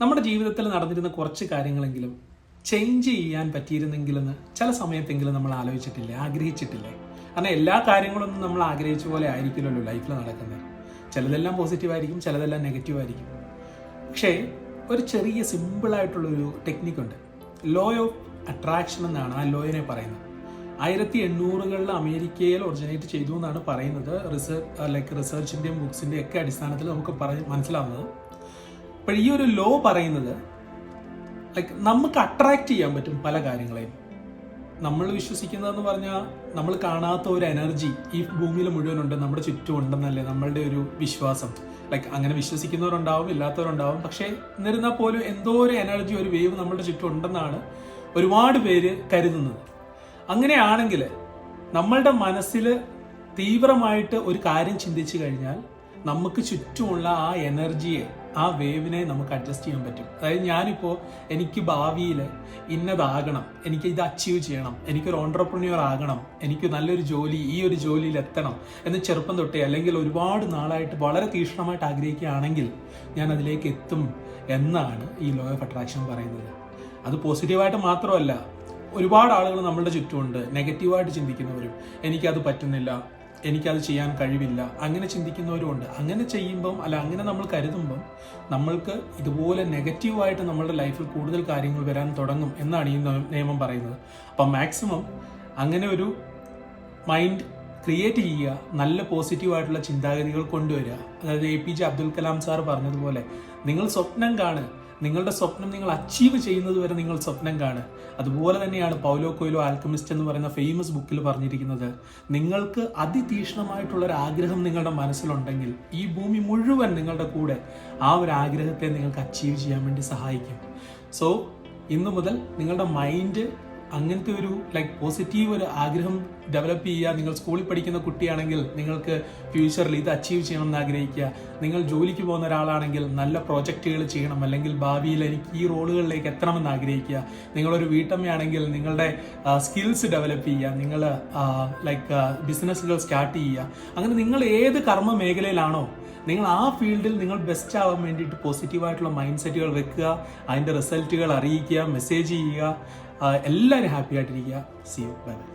നമ്മുടെ ജീവിതത്തിൽ നടന്നിരുന്ന കുറച്ച് കാര്യങ്ങളെങ്കിലും ചേഞ്ച് ചെയ്യാൻ പറ്റിയിരുന്നെങ്കിലെന്ന് ചില സമയത്തെങ്കിലും നമ്മൾ ആലോചിച്ചിട്ടില്ലേ, ആഗ്രഹിച്ചിട്ടില്ലേ? കാരണം എല്ലാ കാര്യങ്ങളൊന്നും നമ്മൾ ആഗ്രഹിച്ച പോലെ ആയിരിക്കില്ലല്ലോ ലൈഫിൽ നടക്കുന്നത്. ചിലതെല്ലാം പോസിറ്റീവായിരിക്കും, ചിലതെല്ലാം നെഗറ്റീവായിരിക്കും. പക്ഷേ ഒരു ചെറിയ സിമ്പിളായിട്ടുള്ളൊരു ടെക്നിക്കുണ്ട്. ലോ ഓഫ് അട്രാക്ഷൻ എന്നാണ് ആ ലോയിനെ പറയുന്നത്. 1800-കളിൽ അമേരിക്കയിൽ ഒറിജിനേറ്റ് ചെയ്തു എന്നാണ് പറയുന്നത്. റിസർച്ചിൻ്റെയും ബുക്സിൻ്റെയും ഒക്കെ അടിസ്ഥാനത്തിൽ നമുക്ക് മനസ്സിലാവുന്നത്. അപ്പോൾ ഈ ഒരു ലോ പറയുന്നത് നമുക്ക് അട്രാക്റ്റ് ചെയ്യാൻ പറ്റും പല കാര്യങ്ങളെയും. നമ്മൾ വിശ്വസിക്കുന്നതെന്ന് പറഞ്ഞാൽ നമ്മൾ കാണാത്ത ഒരു എനർജി ഈ ഭൂമിയിൽ മുഴുവനുണ്ട്, നമ്മുടെ ചുറ്റും ഉണ്ടെന്നല്ലേ നമ്മളുടെ ഒരു വിശ്വാസം. അങ്ങനെ വിശ്വസിക്കുന്നവരുണ്ടാവും, ഇല്ലാത്തവരുണ്ടാവും. പക്ഷേ എന്നിരുന്നാൽ പോലും എന്തോ ഒരു എനർജി, ഒരു വേവ് നമ്മുടെ ചുറ്റും ഉണ്ടെന്നാണ് ഒരുപാട് പേര് കരുതുന്നത്. അങ്ങനെയാണെങ്കിൽ നമ്മളുടെ മനസ്സിൽ തീവ്രമായിട്ട് ഒരു കാര്യം ചിന്തിച്ചു കഴിഞ്ഞാൽ നമുക്ക് ചുറ്റുമുള്ള ആ എനർജിയെ, ആ വേവിനെ നമുക്ക് അഡ്ജസ്റ്റ് ചെയ്യാൻ പറ്റും. അതായത് ഞാനിപ്പോൾ എനിക്ക് ഭാവിയിൽ ഇന്നതാകണം, എനിക്ക് ഇത് അച്ചീവ് ചെയ്യണം, എനിക്കൊരു ഓൺട്രപ്രന്യൂർ ആകണം, എനിക്ക് നല്ലൊരു ജോലി, ഈ ഒരു ജോലിയിൽ എത്തണം എന്ന് ചെറുപ്പം തൊട്ടേ അല്ലെങ്കിൽ ഒരുപാട് നാളായിട്ട് വളരെ തീക്ഷ്ണമായിട്ട് ആഗ്രഹിക്കുകയാണെങ്കിൽ ഞാൻ അതിലേക്ക് എത്തും എന്നാണ് ഈ ലോ ഓഫ് അട്രാക്ഷൻ പറയുന്നത്. അത് പോസിറ്റീവായിട്ട് മാത്രമല്ല, ഒരുപാട് ആളുകൾ നമ്മളുടെ ചുറ്റുമുണ്ട് നെഗറ്റീവായിട്ട് ചിന്തിക്കുന്നവരും. എനിക്കത് പറ്റുന്നില്ല, എനിക്കത് ചെയ്യാൻ കഴിവില്ല, അങ്ങനെ ചിന്തിക്കുന്നവരുമുണ്ട്. അങ്ങനെ ചെയ്യുമ്പം അങ്ങനെ നമ്മൾ കരുതുമ്പം നമ്മൾക്ക് ഇതുപോലെ നെഗറ്റീവായിട്ട് നമ്മളുടെ ലൈഫിൽ കൂടുതൽ കാര്യങ്ങൾ വരാൻ തുടങ്ങും എന്നാണ് ഈ നിയമം പറയുന്നത്. അപ്പം മാക്സിമം അങ്ങനെ ഒരു മൈൻഡ് ക്രിയേറ്റ് ചെയ്യുക, നല്ല പോസിറ്റീവായിട്ടുള്ള ചിന്താഗതികൾ കൊണ്ടുവരിക. അതായത് APJ അബ്ദുൽ കലാം സാർ പറഞ്ഞതുപോലെ നിങ്ങൾ സ്വപ്നം കാണുക, നിങ്ങളുടെ സ്വപ്നം നിങ്ങൾ അച്ചീവ് ചെയ്യുന്നത് വരെ നിങ്ങൾ സ്വപ്നം കാണുക. അതുപോലെ തന്നെയാണ് പൗലോ കൊയ്ലോ ആൽക്കമിസ്റ്റ് എന്ന് പറയുന്ന ഫേമസ് ബുക്കിൽ പറഞ്ഞിരിക്കുന്നത്. നിങ്ങൾക്ക് അതിതീക്ഷ്ണമായിട്ടുള്ളൊരു ആഗ്രഹം നിങ്ങളുടെ മനസ്സിലുണ്ടെങ്കിൽ ഈ ഭൂമി മുഴുവൻ നിങ്ങളുടെ കൂടെ ആ ഒരു ആഗ്രഹത്തെ നിങ്ങൾക്ക് അച്ചീവ് ചെയ്യാൻ വേണ്ടി സഹായിക്കും. സോ ഇന്നു മുതൽ നിങ്ങളുടെ മൈൻഡ് അങ്ങനത്തെ ഒരു പോസിറ്റീവ് ഒരു ആഗ്രഹം ഡെവലപ്പ് ചെയ്യുക. നിങ്ങൾ സ്കൂളിൽ പഠിക്കുന്ന കുട്ടിയാണെങ്കിൽ നിങ്ങൾക്ക് ഫ്യൂച്ചറിൽ ഇത് അച്ചീവ് ചെയ്യണം എന്ന് ആഗ്രഹിക്കുക. നിങ്ങൾ ജോലിക്ക് പോകുന്ന ഒരാളാണെങ്കിൽ നല്ല പ്രോജക്റ്റുകൾ ചെയ്യണം, അല്ലെങ്കിൽ ഭാവിയിൽ എനിക്ക് ഈ റോളുകളിലേക്ക് എത്തണമെന്ന് ആഗ്രഹിക്കുക. നിങ്ങളൊരു വീട്ടമ്മയാണെങ്കിൽ നിങ്ങളുടെ സ്കിൽസ് ഡെവലപ്പ് ചെയ്യുക, നിങ്ങൾ ബിസിനസ്സുകൾ സ്റ്റാർട്ട് ചെയ്യുക. അങ്ങനെ നിങ്ങൾ ഏത് കർമ്മ മേഖലയിലാണോ നിങ്ങൾ ആ ഫീൽഡിൽ നിങ്ങൾ ബെസ്റ്റ് ആവാൻ വേണ്ടിയിട്ട് പോസിറ്റീവായിട്ടുള്ള മൈൻഡ് സെറ്റുകൾ വെക്കുക, അതിൻ്റെ റിസൾട്ടുകൾ അറിയിക്കുക, മെസ്സേജ് ചെയ്യുക. എല്ലാവരും ഹാപ്പി ആയിട്ടിരിക്കുക. See you, bye by.